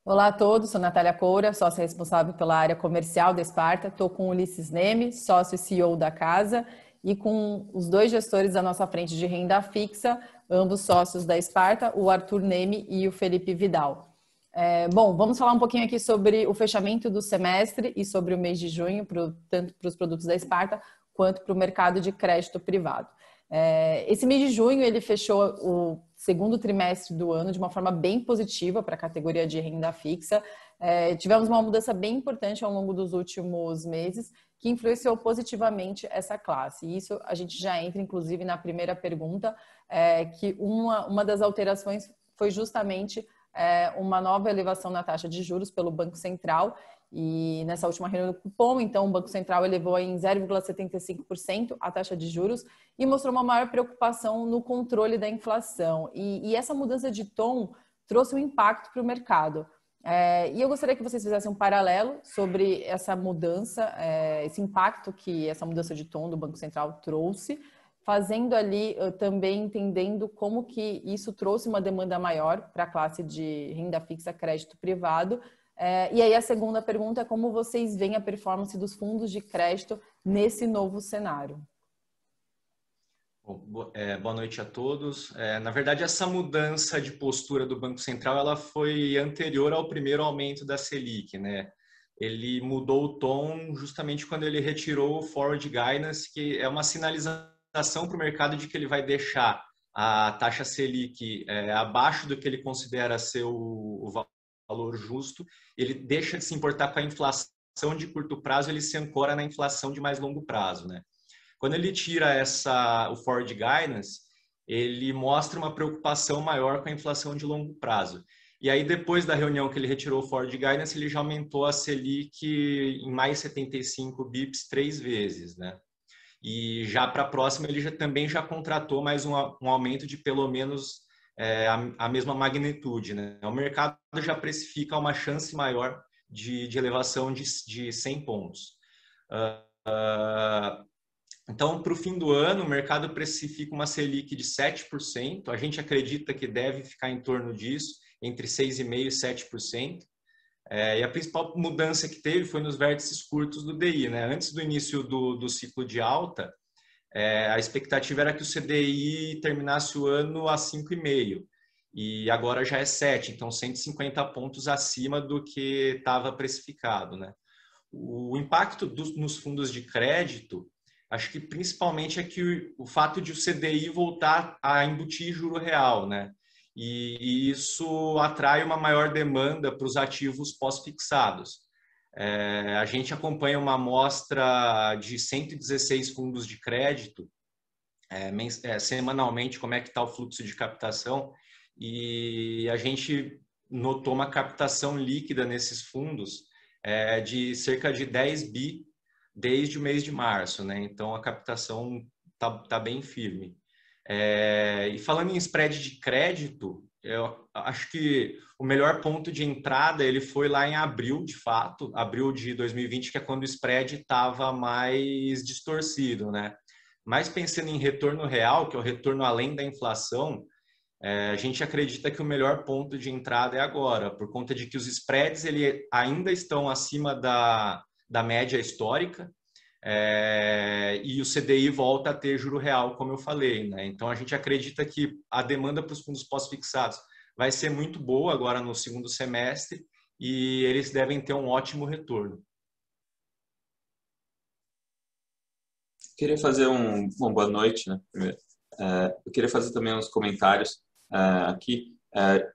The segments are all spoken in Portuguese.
Olá a todos, sou Natália Coura, sócia responsável pela área comercial da Sparta. Estou com o Ulisses Neme, sócio e CEO da casa, e com os dois gestores da nossa frente de renda fixa, ambos sócios da Sparta, o Arthur Neme e o Felipe Vidal. Bom, vamos falar um pouquinho aqui sobre o fechamento do semestre e sobre o mês de junho, tanto para os produtos da Sparta quanto para o mercado de crédito privado. Esse mês de junho ele fechou o segundo trimestre do ano de uma forma bem positiva para a categoria de renda fixa. Tivemos uma mudança bem importante ao longo dos últimos meses que influenciou positivamente essa classe. E isso a gente já entra, inclusive, na primeira pergunta, que uma das alterações foi justamente uma nova elevação na taxa de juros pelo Banco Central. E nessa última reunião do cupom, então, o Banco Central elevou em 0,75% a taxa de juros e mostrou uma maior preocupação no controle da inflação. E essa mudança de tom trouxe um impacto para o mercado. E eu gostaria que vocês fizessem um paralelo sobre essa mudança, esse impacto que essa mudança de tom do Banco Central trouxe, fazendo ali também entendendo como que isso trouxe uma demanda maior para a classe de renda fixa crédito privado. E aí a segunda pergunta é como vocês veem a performance dos fundos de crédito nesse novo cenário? Boa noite a todos. Na verdade, essa mudança de postura do Banco Central ela foi anterior ao primeiro aumento da Selic, né? Ele mudou o tom justamente quando ele retirou o Forward Guidance, que é uma sinalização para o mercado de que ele vai deixar a taxa Selic abaixo do que ele considera ser o valor justo. Ele deixa de se importar com a inflação de curto prazo, ele se ancora na inflação de mais longo prazo, né? Quando ele tira o Forward Guidance, ele mostra uma preocupação maior com a inflação de longo prazo. E aí, depois da reunião que ele retirou o Forward Guidance, ele já aumentou a Selic em mais 75 bips 3 vezes, né? E já para a próxima, ele também já contratou mais um aumento de pelo menos a mesma magnitude, né? O mercado já precifica uma chance maior de elevação de 100 pontos. Então, para o fim do ano, o mercado precifica uma Selic de 7%. A gente acredita que deve ficar em torno disso, entre 6,5% e 7%. E a principal mudança que teve foi nos vértices curtos do DI, né? Antes do início do ciclo de alta, a expectativa era que o CDI terminasse o ano a 5,5%. E agora já é 7%, então 150 pontos acima do que estava precificado, né? O impacto nos fundos de crédito, acho que principalmente é que o fato de o CDI voltar a embutir juro real, né? E isso atrai uma maior demanda para os ativos pós-fixados. A gente acompanha uma amostra de 116 fundos de crédito semanalmente, como é que está o fluxo de captação, e a gente notou uma captação líquida nesses fundos de cerca de 10 bi desde o mês de março, né? Então a captação tá bem firme. E falando em spread de crédito, eu acho que o melhor ponto de entrada ele foi lá em abril, de fato, abril de 2020, que é quando o spread estava mais distorcido, né? Mas pensando em retorno real, que é o retorno além da inflação, a gente acredita que o melhor ponto de entrada é agora, por conta de que os spreads ainda estão acima da média histórica, e o CDI volta a ter juro real, como eu falei, né? Então a gente acredita que a demanda para os fundos pós-fixados vai ser muito boa agora no segundo semestre e eles devem ter um ótimo retorno. Queria fazer uma boa noite, né? Primeiro. Eu queria fazer também uns comentários aqui.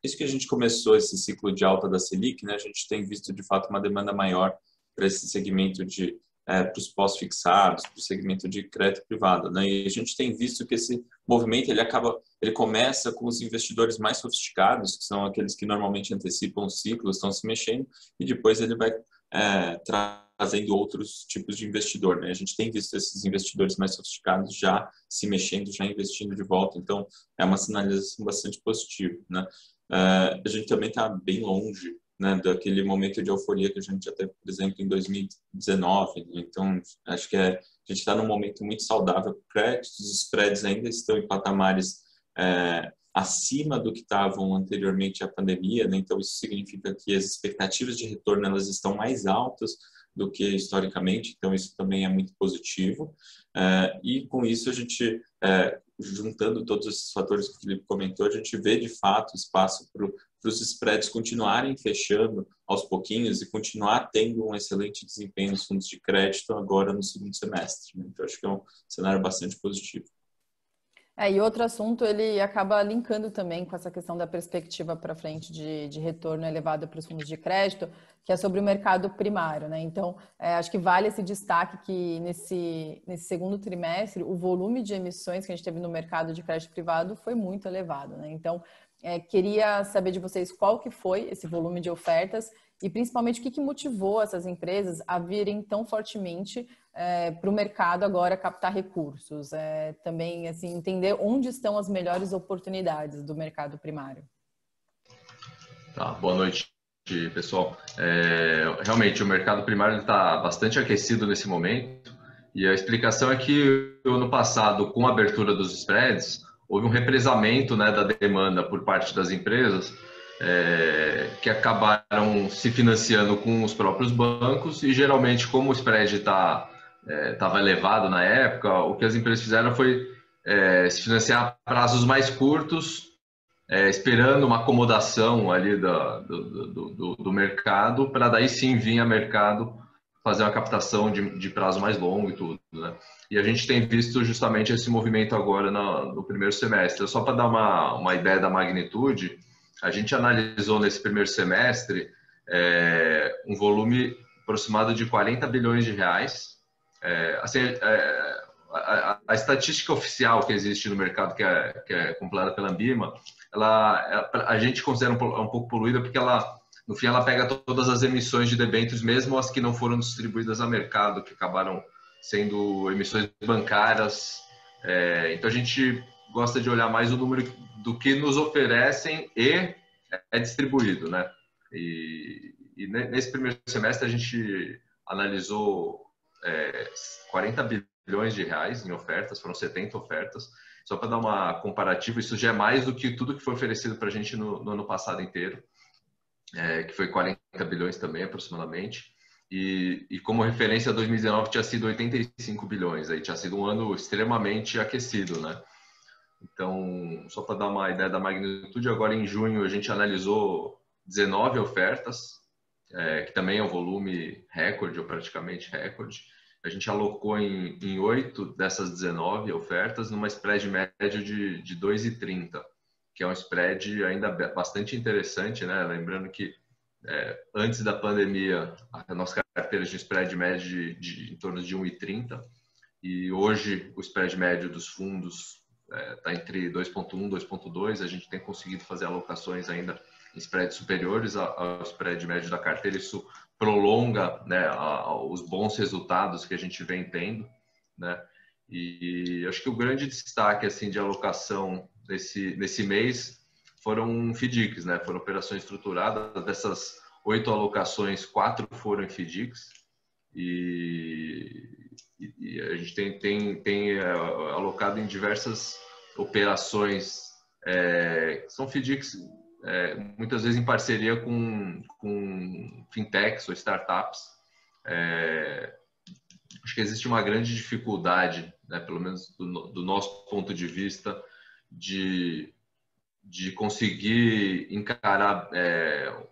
Isso que a gente começou esse ciclo de alta da Selic, né? A gente tem visto de fato uma demanda maior para esse segmento para os pós-fixados, para o segmento de crédito privado, né? E a gente tem visto que esse movimento ele começa com os investidores mais sofisticados, que são aqueles que normalmente antecipam o ciclo, estão se mexendo, e depois ele vai trazendo outros tipos de investidor, né? A gente tem visto esses investidores mais sofisticados já se mexendo, já investindo de volta, então é uma sinalização bastante positiva, né? A gente também está bem longe, né, daquele momento de euforia que a gente já teve, por exemplo, em 2019. Então, acho que a gente está num momento muito saudável para o crédito, os spreads ainda estão em patamares acima do que estavam anteriormente à pandemia, né? Então isso significa que as expectativas de retorno elas estão mais altas do que historicamente, então isso também é muito positivo. E com isso a gente, juntando todos esses fatores que o Felipe comentou, a gente vê de fato espaço para os spreads continuarem fechando aos pouquinhos e continuar tendo um excelente desempenho nos fundos de crédito agora no segundo semestre, né? Então acho que é um cenário bastante positivo. E outro assunto, ele acaba linkando também com essa questão da perspectiva para frente de retorno elevado para os fundos de crédito, que é sobre o mercado primário, né? Então, acho que vale esse destaque que nesse segundo trimestre, o volume de emissões que a gente teve no mercado de crédito privado foi muito elevado, né? Então, queria saber de vocês qual que foi esse volume de ofertas e principalmente o que motivou essas empresas a virem tão fortemente para o mercado agora captar recursos. Também assim, entender onde estão as melhores oportunidades do mercado primário. Tá, boa noite, pessoal. Realmente, o mercado primário está bastante aquecido nesse momento e a explicação é que no ano passado, com a abertura dos spreads, houve um represamento, né, da demanda por parte das empresas que acabaram se financiando com os próprios bancos e geralmente, como o spread estava elevado na época, o que as empresas fizeram foi se financiar a prazos mais curtos, esperando uma acomodação ali do mercado, para daí sim vir a mercado fazer uma captação de prazo mais longo e tudo, né? E a gente tem visto justamente esse movimento agora no primeiro semestre. Só para dar uma ideia da magnitude, a gente analisou nesse primeiro semestre um volume aproximado de 40 bilhões de reais. A estatística oficial que existe no mercado, que é compilada pela Ambima, a gente considera um pouco poluída porque no fim ela pega todas as emissões de debêntures, mesmo as que não foram distribuídas a mercado, que acabaram sendo emissões bancárias. Então a gente gosta de olhar mais o número do que nos oferecem e é distribuído, né? E nesse primeiro semestre a gente analisou 40 bilhões de reais em ofertas, foram 70 ofertas. Só para dar uma comparativa, isso já é mais do que tudo que foi oferecido para a gente no ano passado inteiro, que foi 40 bilhões também, aproximadamente. E como referência, 2019 tinha sido 85 bilhões, aí tinha sido um ano extremamente aquecido, né? Então, só para dar uma ideia da magnitude, agora em junho a gente analisou 19 ofertas, que também é um volume recorde, ou praticamente recorde. A gente alocou em 8 dessas 19 ofertas numa spread médio de 2,30, que é um spread ainda bastante interessante, né? Lembrando que antes da pandemia a nossa carteira tinha spread médio em torno de 1,30 e hoje o spread médio dos fundos está entre 2,1 e 2,2. A gente tem conseguido fazer alocações ainda em spreads superiores ao spread médio da carteira. Isso prolonga, né, os bons resultados que a gente vem tendo, né? E acho que o grande destaque assim de alocação nesse mês foram FDICs, né? Foram operações estruturadas. Dessas 8 alocações, 4 foram em FDICs e a gente tem alocado em diversas operações, são FDICs muitas vezes em parceria com fintechs ou startups. Acho que existe uma grande dificuldade, né, pelo menos do nosso ponto de vista, de conseguir encarar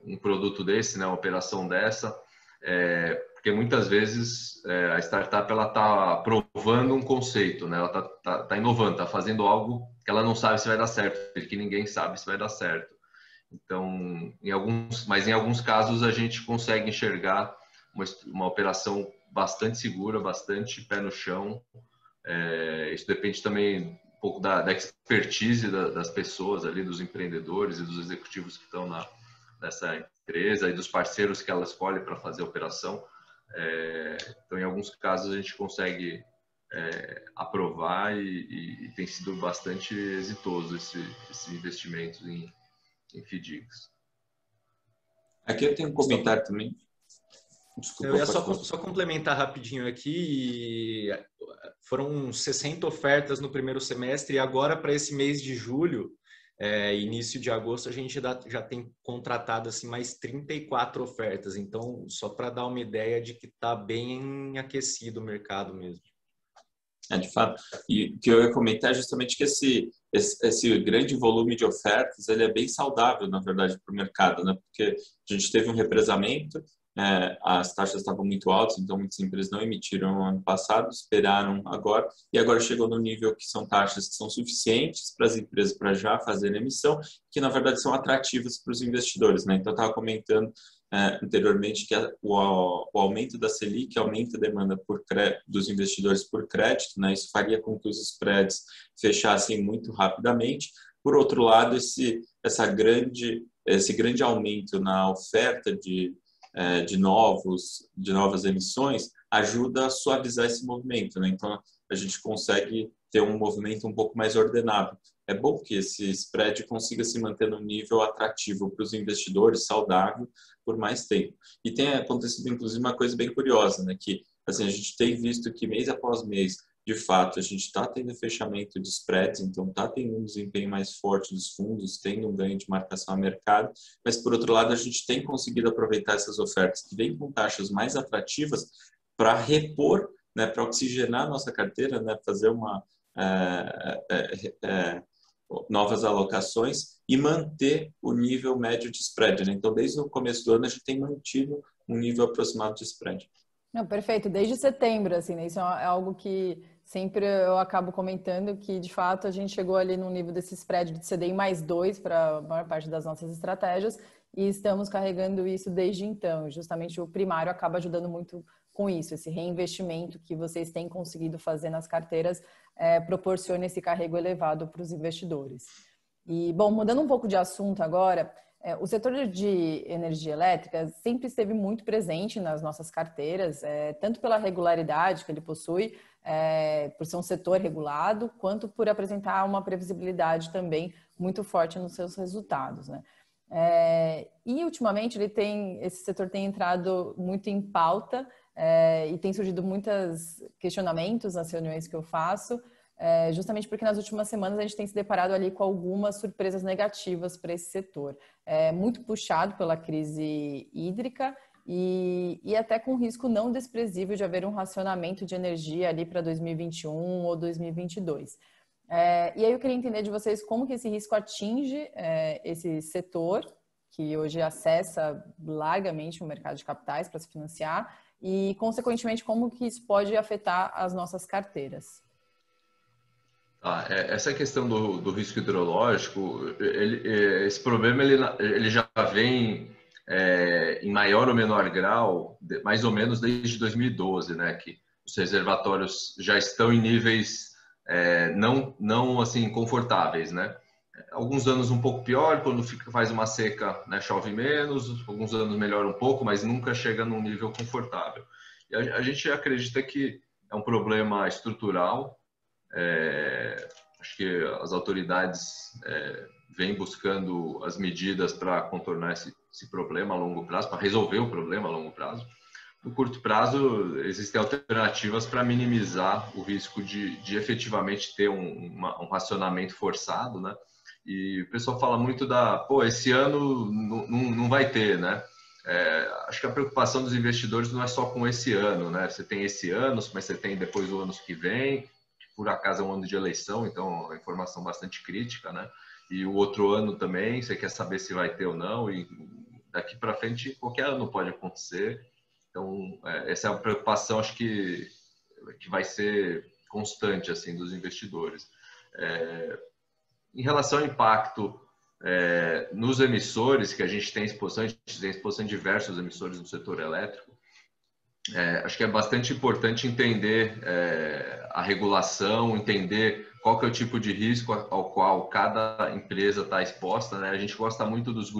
um produto desse, né, uma operação dessa, porque muitas vezes a startup ela está provando um conceito, né, ela tá inovando, está fazendo algo que ela não sabe se vai dar certo, que ninguém sabe se vai dar certo. Então, em alguns casos a gente consegue enxergar uma operação bastante segura, bastante pé no chão. Isso depende também um pouco da expertise das pessoas ali, dos empreendedores e dos executivos que estão nessa empresa e dos parceiros que ela escolhe para fazer a operação. Então, em alguns casos a gente consegue aprovar e tem sido bastante exitoso esses investimentos em FDICs. Aqui eu tenho um comentário também. Desculpa, eu ia só complementar rapidinho aqui. Foram 60 ofertas no primeiro semestre e agora para esse mês de julho Início de agosto a gente já tem contratado assim, mais 34 ofertas. Então, só para dar uma ideia de que está bem aquecido o mercado mesmo. De fato. E o que eu ia comentar é justamente que esse grande volume de ofertas, ele é bem saudável, na verdade, para o mercado, né? Porque a gente teve um represamento, as taxas estavam muito altas, então muitas empresas não emitiram no ano passado, esperaram agora, e agora chegou no nível que são taxas que são suficientes para as empresas para já fazerem emissão, que na verdade são atrativas para os investidores, né? Então, eu estava comentando anteriormente que o aumento da Selic aumenta a demanda dos investidores por crédito, né? Isso faria com que os spreads fechassem muito rapidamente. Por outro lado, esse grande aumento na oferta de novas emissões ajuda a suavizar esse movimento, né? Então, a gente consegue ter um movimento um pouco mais ordenado. É bom que esse spread consiga se manter num nível atrativo para os investidores, saudável, por mais tempo. E tem acontecido, inclusive, uma coisa bem curiosa, né? Que assim, a gente tem visto que mês após mês, de fato, a gente está tendo fechamento de spreads, então está tendo um desempenho mais forte dos fundos, tendo um ganho de marcação a mercado, mas, por outro lado, a gente tem conseguido aproveitar essas ofertas que vêm com taxas mais atrativas para repor, né, para oxigenar a nossa carteira, né, fazer novas alocações e manter o nível médio de spread, né? Então, desde o começo do ano, a gente tem mantido um nível aproximado de spread. Não, perfeito. Desde setembro, assim, né? Isso é algo que sempre eu acabo comentando, que de fato a gente chegou ali no nível desse spread de CDI mais 2 para a maior parte das nossas estratégias e estamos carregando isso desde então. Justamente o primário acaba ajudando muito com isso, esse reinvestimento que vocês têm conseguido fazer nas carteiras proporciona esse carrego elevado para os investidores. E, bom, mudando um pouco de assunto agora, o setor de energia elétrica sempre esteve muito presente nas nossas carteiras, tanto pela regularidade que ele possui, por ser um setor regulado, quanto por apresentar uma previsibilidade também muito forte nos seus resultados, né? E ultimamente esse setor tem entrado muito em pauta e tem surgido muitos questionamentos nas reuniões que eu faço, justamente porque nas últimas semanas a gente tem se deparado ali com algumas surpresas negativas para esse setor. Muito puxado pela crise hídrica e até com risco não desprezível de haver um racionamento de energia ali para 2021 ou 2022. E aí eu queria entender de vocês como que esse risco atinge esse setor, que hoje acessa largamente o mercado de capitais para se financiar, e, consequentemente, como que isso pode afetar as nossas carteiras. Essa questão do risco hidrológico, esse problema ele já vem em maior ou menor grau, mais ou menos desde 2012, né, que os reservatórios já estão em níveis não assim confortáveis, né? Alguns anos um pouco pior, quando faz uma seca, né, chove menos, alguns anos melhora um pouco, mas nunca chega num nível confortável. E a gente acredita que é um problema estrutural. Acho que as autoridades vêm buscando as medidas para contornar esse problema a longo prazo, para resolver o problema a longo prazo. No curto prazo, existem alternativas para minimizar o risco de efetivamente ter um racionamento forçado, né? E o pessoal fala muito esse ano não vai ter, né? Acho que a preocupação dos investidores não é só com esse ano, né? Você tem esse ano, mas você tem depois o ano que vem, que por acaso é um ano de eleição, então é uma informação bastante crítica, né? E o outro ano também, você quer saber se vai ter ou não, e daqui para frente qualquer ano pode acontecer. Então, essa é a preocupação, acho que vai ser constante, assim, dos investidores. Em relação ao impacto nos emissores, que a gente tem exposição em diversos emissores do setor elétrico, acho que é bastante importante entender a regulação, entender qual que é o tipo de risco ao qual cada empresa está exposta, né? A gente gosta muito dos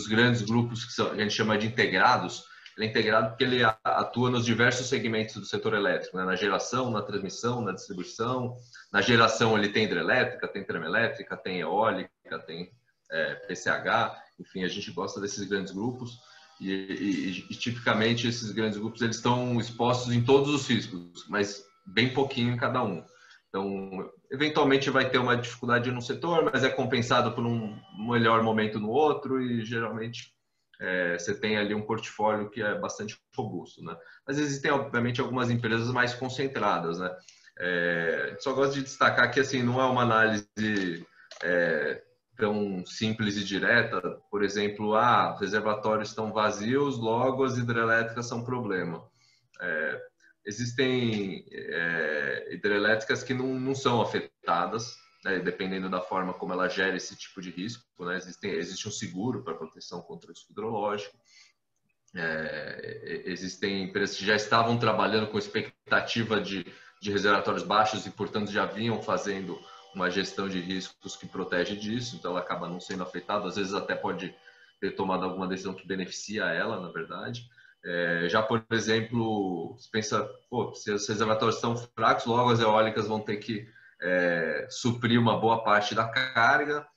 grandes grupos que a gente chama de integrados. Ele é integrado porque ele atua nos diversos segmentos do setor elétrico, né? Na geração, na transmissão, na distribuição. Na geração ele tem hidrelétrica, tem termoelétrica, tem eólica, tem PCH, enfim, a gente gosta desses grandes grupos e tipicamente esses grandes grupos eles estão expostos em todos os riscos, mas bem pouquinho em cada um. Então, eventualmente vai ter uma dificuldade num setor, mas é compensado por um melhor momento no outro e geralmente você tem ali um portfólio que é bastante robusto, né? Mas existem, obviamente, algumas empresas mais concentradas, né? Só gosto de destacar que, assim, não é uma análise tão simples e direta. Por exemplo, reservatórios estão vazios, logo as hidrelétricas são problema. Existem hidrelétricas que não são afetadas, né, dependendo da forma como ela gera esse tipo de risco, né? Existe um seguro para proteção contra o risco hidrológico. Existem empresas que já estavam trabalhando com expectativa de reservatórios baixos e, portanto, já vinham fazendo uma gestão de riscos que protege disso, então ela acaba não sendo afetada. Às vezes até pode ter tomado alguma decisão que beneficia ela, na verdade. Já, por exemplo, você pensa, se os reservatórios estão fracos, logo as eólicas vão ter que suprir uma boa parte da carga,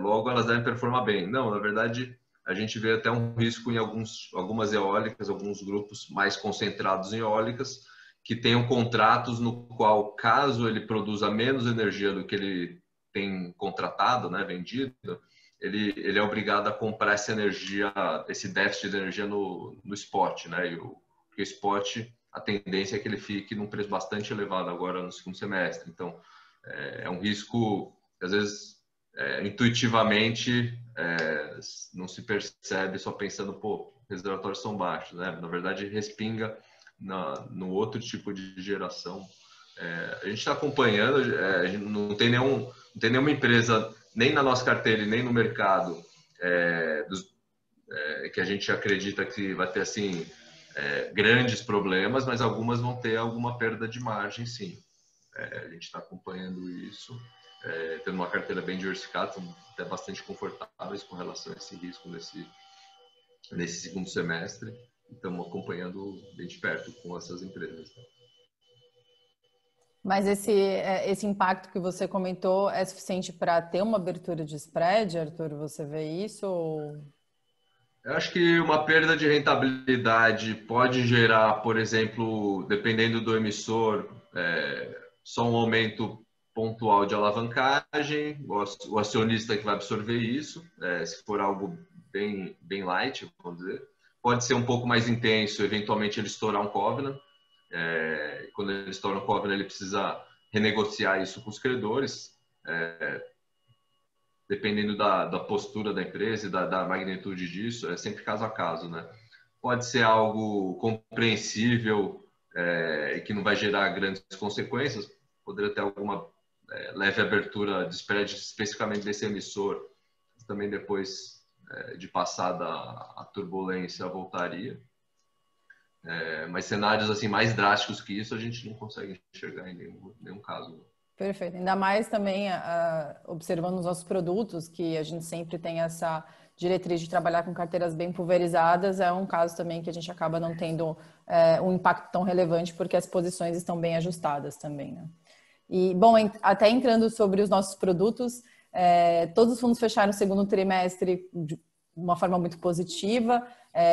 logo elas devem performar bem. Não, na verdade, a gente vê até um risco em algumas eólicas, alguns grupos mais concentrados em eólicas, que tenham contratos no qual, caso ele produza menos energia do que ele tem contratado, né, vendido, ele é obrigado a comprar essa energia, esse déficit de energia no spot, né? Porque o spot, a tendência é que ele fique num preço bastante elevado agora no segundo semestre. Então, é um risco que, às vezes, intuitivamente, não se percebe só pensando, reservatórios são baixos, né? Na verdade, respinga no outro tipo de geração. A gente está acompanhando, não tem nenhuma empresa, nem na nossa carteira e nem no mercado, que a gente acredita que vai ter assim, grandes problemas, mas algumas vão ter alguma perda de margem, sim. A gente está acompanhando isso, tendo uma carteira bem diversificada, estamos até bastante confortáveis com relação a esse risco nesse segundo semestre. Estamos acompanhando bem de perto com essas empresas. Mas esse impacto que você comentou é suficiente para ter uma abertura de spread, Arthur? Você vê isso? Eu acho que uma perda de rentabilidade pode gerar, por exemplo, dependendo do emissor, só um aumento pontual de alavancagem, o acionista que vai absorver isso, se for algo bem light, vamos dizer. Pode ser um pouco mais intenso, eventualmente ele estourar um covenant. Quando ele estoura um covenant, ele precisa renegociar isso com os credores, dependendo da postura da empresa e da magnitude disso, é sempre caso a caso, né? Pode ser algo compreensível e que não vai gerar grandes consequências, poderia ter alguma leve abertura de spread especificamente desse emissor, também depois de passada a turbulência voltaria. Mas cenários assim mais drásticos que isso a gente não consegue enxergar em nenhum caso. Perfeito. Ainda mais também observando os nossos produtos, que a gente sempre tem essa diretriz de trabalhar com carteiras bem pulverizadas, é um caso também que a gente acaba não tendo um impacto tão relevante, porque as posições estão bem ajustadas também, né? E, bom, até entrando sobre os nossos produtos, todos os fundos fecharam o segundo trimestre de uma forma muito positiva,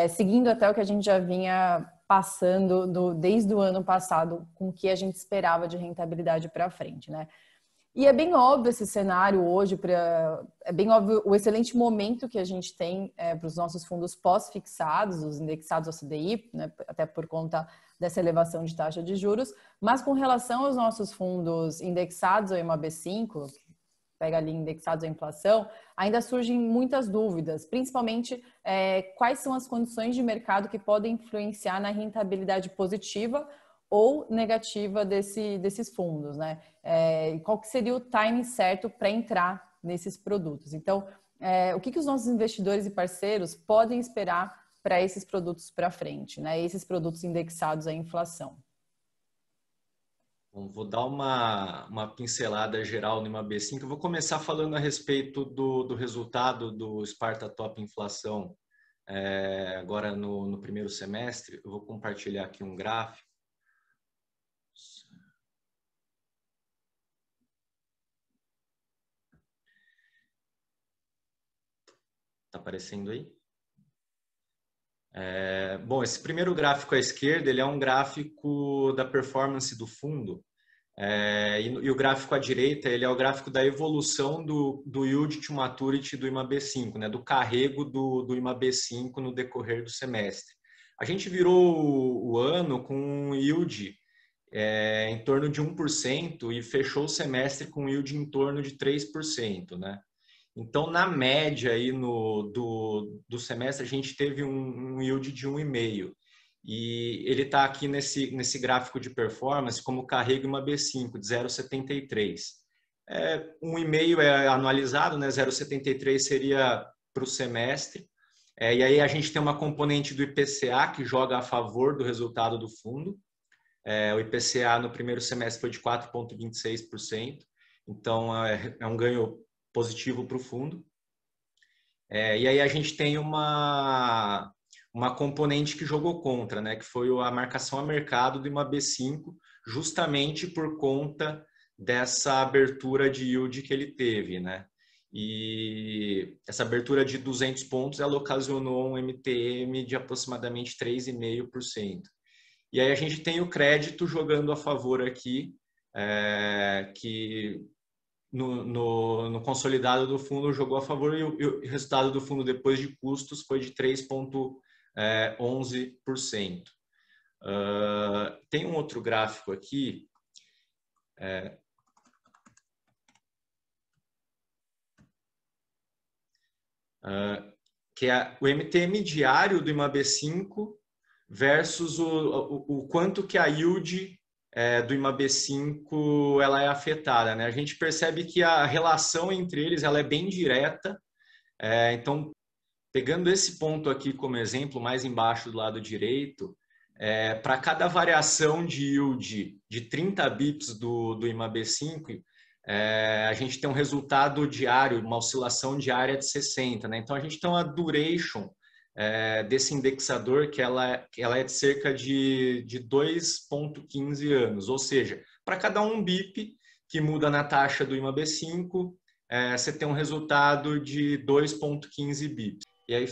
seguindo até o que a gente já vinha passando desde o ano passado, com o que a gente esperava de rentabilidade para frente, né? E é bem óbvio esse cenário hoje, é bem óbvio o excelente momento que a gente tem para os nossos fundos pós-fixados, os indexados ao CDI, né, até por conta dessa elevação de taxa de juros, mas com relação aos nossos fundos indexados ao IMAB5, pega ali indexados à inflação, ainda surgem muitas dúvidas, principalmente quais são as condições de mercado que podem influenciar na rentabilidade positiva ou negativa desses fundos, né? Qual que seria o timing certo para entrar nesses produtos? Então, o que os nossos investidores e parceiros podem esperar para esses produtos para frente, né? Esses produtos indexados à inflação? Bom, vou dar uma pincelada geral no IMAB5. Eu vou começar falando a respeito do resultado do Sparta Top Inflação agora no primeiro semestre. Eu vou compartilhar aqui um gráfico. Está aparecendo aí? Bom, esse primeiro gráfico à esquerda, ele é um gráfico da performance do fundo E o gráfico à direita, ele é o gráfico da evolução do yield to maturity do IMAB5, né? Do carrego do IMAB5 no decorrer do semestre. A gente virou o ano com um yield em torno de 1% e fechou o semestre com um yield em torno de 3%, né? Então, na média aí do semestre, a gente teve um yield de 1,5%. E ele está aqui nesse gráfico de performance como carrego IMAB5 de 0,73. 1,5 é anualizado, né? 0,73 seria para o semestre. E aí a gente tem uma componente do IPCA que joga a favor do resultado do fundo. O IPCA no primeiro semestre foi de 4,26%. Então, é um ganho positivo para o fundo. E aí a gente tem uma componente que jogou contra, né, que foi a marcação a mercado do IMAB5, justamente por conta dessa abertura de yield que ele teve, né? E essa abertura de 200 pontos, ela ocasionou um MTM de aproximadamente 3,5%. E aí a gente tem o crédito jogando a favor aqui, que no consolidado do fundo jogou a favor, e o resultado do fundo depois de custos foi de 3,11%. Tem um outro gráfico aqui, que é o MTM diário do IMAB5 versus o quanto que a yield do IMAB5 ela é afetada, né? A gente percebe que a relação entre eles ela é bem direta. Então, pegando esse ponto aqui como exemplo, mais embaixo do lado direito, para cada variação de yield de 30 bips do IMAB5, a gente tem um resultado diário, uma oscilação diária de 60, né? Então, a gente tem uma duration desse indexador que ela é de cerca de 2,15 anos, ou seja, para cada um BIP que muda na taxa do IMAB5, você tem um resultado de 2,15 bips. E aí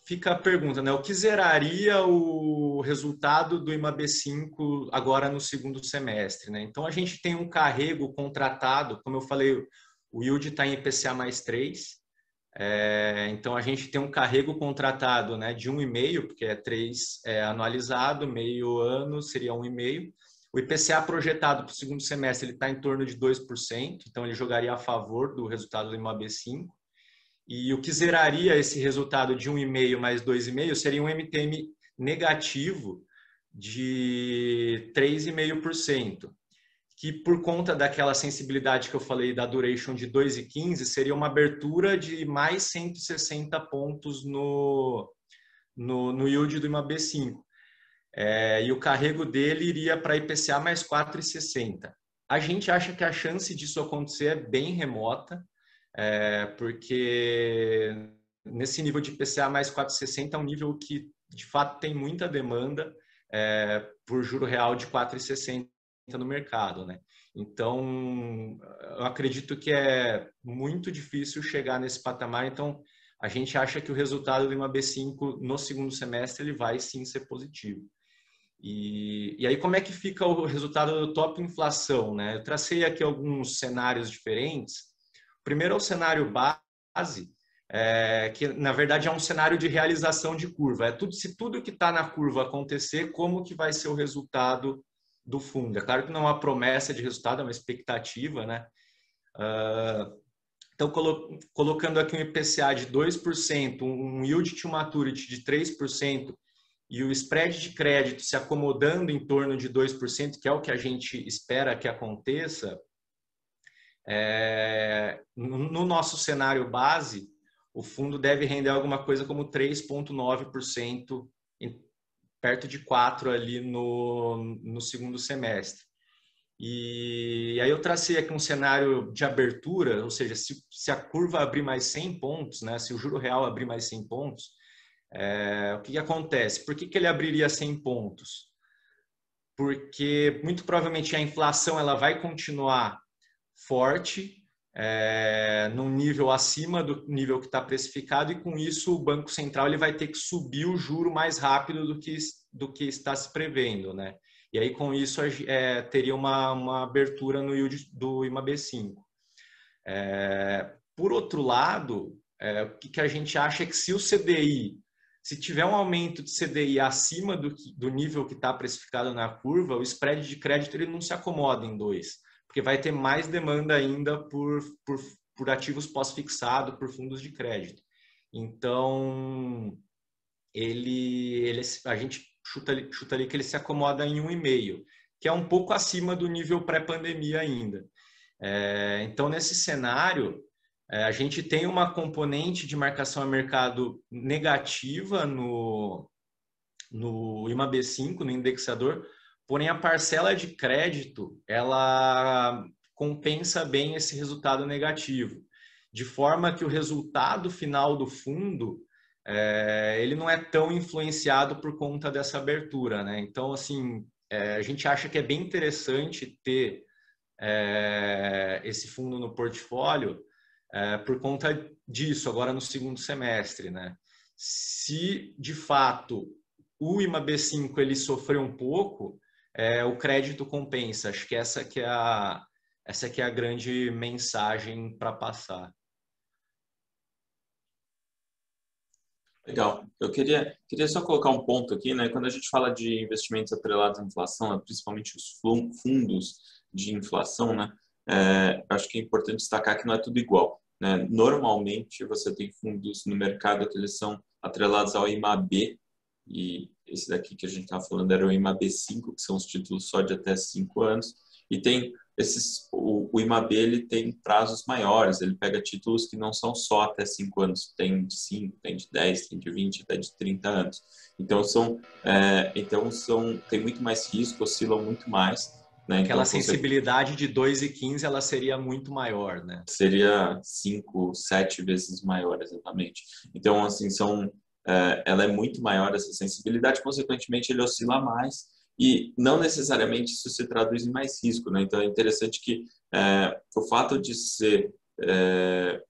fica a pergunta, né? O que zeraria o resultado do IMAB5 agora no segundo semestre, né? Então a gente tem um carrego contratado, como eu falei, o yield está em IPCA mais 3, então a gente tem um carrego contratado, né, de 1,5, porque 3 anualizado, meio ano seria 1,5. O IPCA projetado para o segundo semestre ele está em torno de 2%, então ele jogaria a favor do resultado do IMAB5. E o que zeraria esse resultado de 1,5 mais 2,5 seria um MTM negativo de 3,5%. Que por conta daquela sensibilidade que eu falei da duration de 2,15, seria uma abertura de mais 160 pontos no yield do IMAB5. E o carrego dele iria para IPCA mais 4,60. A gente acha que a chance disso acontecer é bem remota, porque nesse nível de IPCA mais 4,60 é um nível que, de fato, tem muita demanda por juro real de 4,60 no mercado, né? Então, eu acredito que é muito difícil chegar nesse patamar. Então, a gente acha que o resultado do IMAB5 no segundo semestre ele vai sim ser positivo. E aí, como é que fica o resultado do top inflação, né? Eu tracei aqui alguns cenários diferentes. O primeiro é o cenário base, que na verdade é um cenário de realização de curva. Se tudo que está na curva acontecer, como que vai ser o resultado do fundo? É claro que não é uma promessa de resultado, é uma expectativa, né? Então, colocando aqui um IPCA de 2%, um yield to maturity de 3% e o spread de crédito se acomodando em torno de 2%, que é o que a gente espera que aconteça, no nosso cenário base, o fundo deve render alguma coisa como 3,9%, perto de 4% ali no segundo semestre. E aí eu tracei aqui um cenário de abertura, ou seja, se a curva abrir mais 100 pontos, né, se o juro real abrir mais 100 pontos, o que acontece? Por que ele abriria 100 pontos? Porque muito provavelmente a inflação ela vai continuar forte, num nível acima do nível que está precificado, e com isso o Banco Central ele vai ter que subir o juro mais rápido do que está se prevendo, né? E aí, com isso, teria uma abertura no yield do IMAB5. Por outro lado, o que a gente acha é que se o CDI, se tiver um aumento de CDI acima do nível que está precificado na curva, o spread de crédito ele não se acomoda em 2, porque vai ter mais demanda ainda por ativos pós-fixado, por fundos de crédito. Então, a gente chuta ali que ele se acomoda em 1,5, que é um pouco acima do nível pré-pandemia ainda. Então, nesse cenário, a gente tem uma componente de marcação a mercado negativa no IMAB5, no indexador, porém a parcela de crédito, ela compensa bem esse resultado negativo, de forma que o resultado final do fundo, ele não é tão influenciado por conta dessa abertura, né? Então, assim, a gente acha que é bem interessante ter esse fundo no portfólio por conta disso, agora no segundo semestre, né? Se, de fato, o IMAB5 ele sofreu um pouco, o crédito compensa. Acho que essa que é a grande mensagem para passar. Legal. Eu queria só colocar um ponto aqui, né? Quando a gente fala de investimentos atrelados à inflação, principalmente os fundos de inflação, né? Acho que é importante destacar que não é tudo igual, né? Normalmente, você tem fundos no mercado que eles são atrelados ao IMAB, e esse daqui que a gente estava falando era o IMAB5, que são os títulos só de até 5 anos, e tem o IMAB ele tem prazos maiores, ele pega títulos que não são só até 5 anos, tem de 5, tem de 10, tem de 20, até de 30 anos. Então, tem muito mais risco, oscilam muito mais. Né? Aquela então, sensibilidade de 2,15 ela seria muito maior, né? Seria 5, 7 vezes maior, exatamente. Então, assim, ela é muito maior essa sensibilidade, consequentemente ele oscila mais e não necessariamente isso se traduz em mais risco, né? Então é interessante que o fato de ser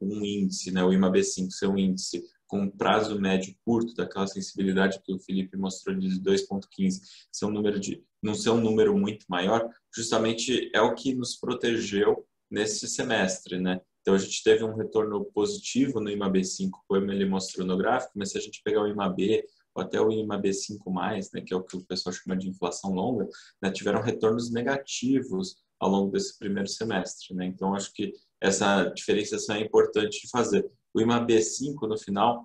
um índice, né, o IMAB5 ser um índice com prazo médio curto, daquela sensibilidade que o Felipe mostrou de 2,15, não ser um número muito maior, justamente é o que nos protegeu nesse semestre, né? Então, a gente teve um retorno positivo no IMAB5, como ele mostrou no gráfico, mas se a gente pegar o IMAB ou até o IMAB5+, né, que é o que o pessoal chama de inflação longa, né, tiveram retornos negativos ao longo desse primeiro semestre, né? Então, acho que essa diferenciação é importante de fazer. O IMAB5, no final,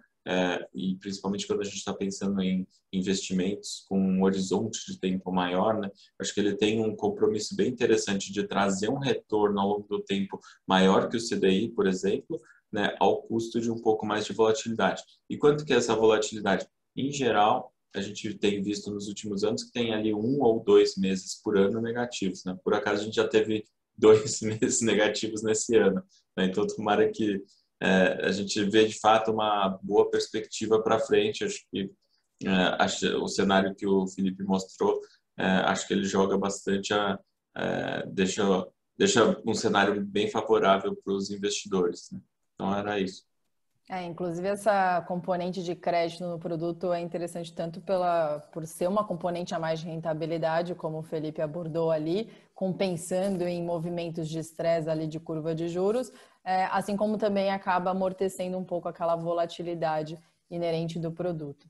e principalmente quando a gente está pensando em investimentos com um horizonte de tempo maior, né? Acho que ele tem um compromisso bem interessante de trazer um retorno ao longo do tempo maior que o CDI, por exemplo, né? Ao custo de um pouco mais de volatilidade. E quanto que é essa volatilidade? Em geral, a gente tem visto nos últimos anos que tem ali 1 ou 2 meses por ano negativos, né? Por acaso a gente já teve 2 meses negativos nesse ano, né? Então, tomara que a gente vê de fato uma boa perspectiva para frente. Acho que o cenário que o Felipe mostrou, acho que ele joga bastante, deixa um cenário bem favorável para os investidores, né? Então era isso. Inclusive essa componente de crédito no produto é interessante tanto por ser uma componente a mais de rentabilidade, como o Felipe abordou ali, compensando em movimentos de estresse ali de curva de juros, assim como também acaba amortecendo um pouco aquela volatilidade inerente do produto.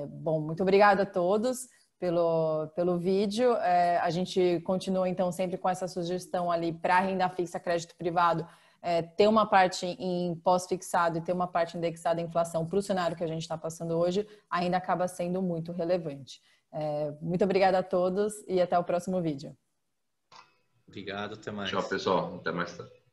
Bom, muito obrigada a todos pelo vídeo. A gente continua então sempre com essa sugestão ali para renda fixa, crédito privado, ter uma parte em pós-fixado e ter uma parte indexada à inflação para o cenário que a gente está passando hoje ainda acaba sendo muito relevante. Muito obrigada a todos e até o próximo vídeo. Obrigado, até mais. Tchau, pessoal. Até mais tarde.